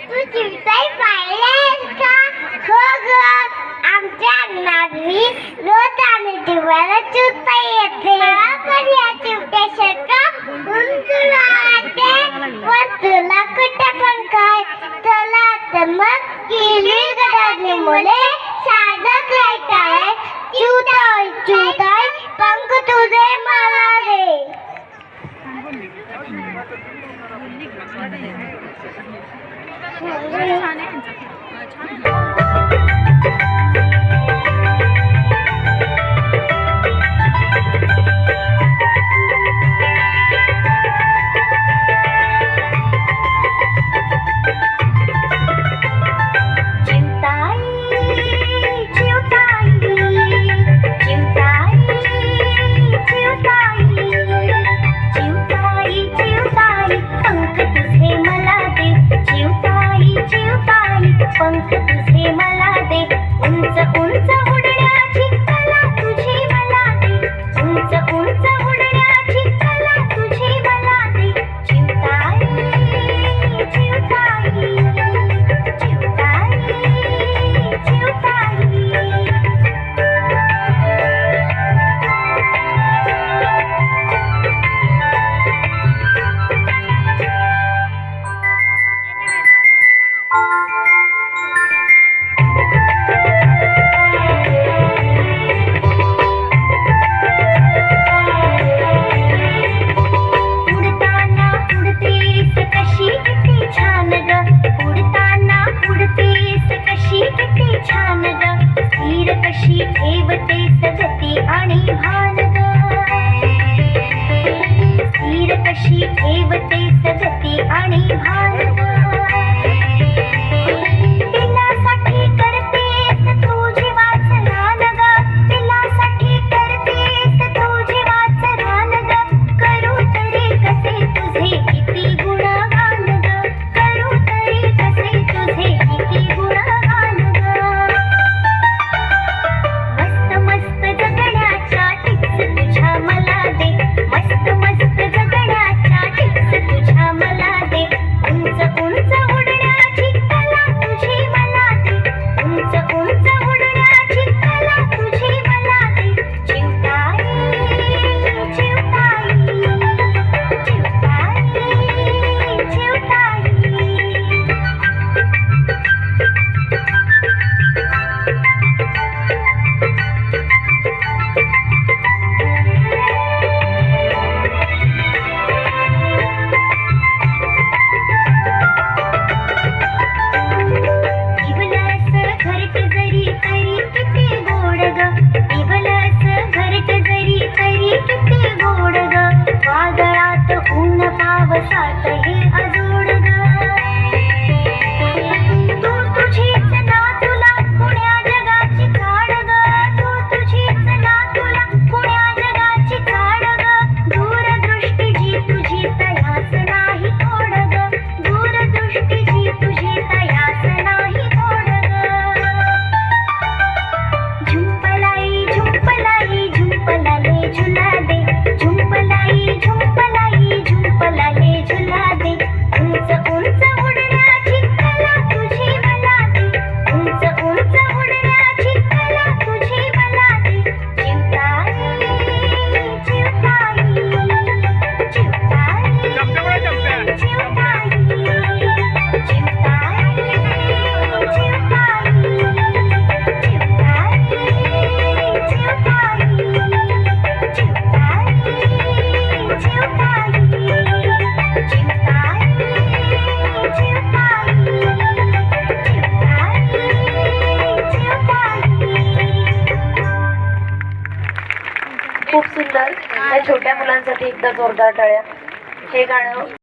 तू चिवताई पाहिलेस का? हो ग, आमच्या नागरी रोज आम्ही दिवाला चिवताई येते. पण या चिवट्यासारखं तुला वाटते पण तुला कुठे पण काय. चला तर मग केली गडानी मुले साधं काय काय. चिवताई चिवताई पंख तुझे मला दे. पंख तुझे मला दे. उंच उंच उडण्याची कला तुझी मला दे. उंच उंच उडण्याची कला तुझी मला दे. चिवताई चिवताई चिवताई चिवताई. स्थिर कशी ठेवते सगती आणि भान ग. स्थिर कशी ठेवते सगती आणि भान ग. तिलासाठी करतेस तू जीवाच रान ग. तिलासाठी करतेस तू जीवाच रान ग. करू तरी कसे तुझे किती गुणगान ग. करू तरी कसे तुझे किती गुणगान ग. मस्त जगण्याच्या टिप्स तुझ्या मला दे. मस्त मस्त जगण्याच्या टिप्स तुझ्या मला दे. उंच उंच उडण्याची कला तुझी मला दे. उंच उंच उडण्याची कला तुझी मला दे. चिवताई चिवताई चिवताई चिवताई. वादळात ऊन पावसात हे अजोड ग. तू तुझीच ना तुला पुण्या जगाची काढ ग. तू तुझीच ना तुला पुण्या जगाची काढ ग. दूरदृष्टी जी तुझी तयास नाही थोड ग. दूरदृष्टी जी तुझी तयास नाही थोड ग. झुंपलाई झुंपलाई झुंपलाले झुला दे. झुंपलाई झुंपलाई झुंपलाले झुला दे. उंच उंच उडण्याची कला तुझी मला दे. उंच उंच उडण्याची कला तुझी मला दे. चिवताई चिवताई चिवताई चिवताई चिवताई चिवताई खूप सुंदर. या छोट्या मुलांसाठी एकदा जोरदार टाळ्या. हे गाणं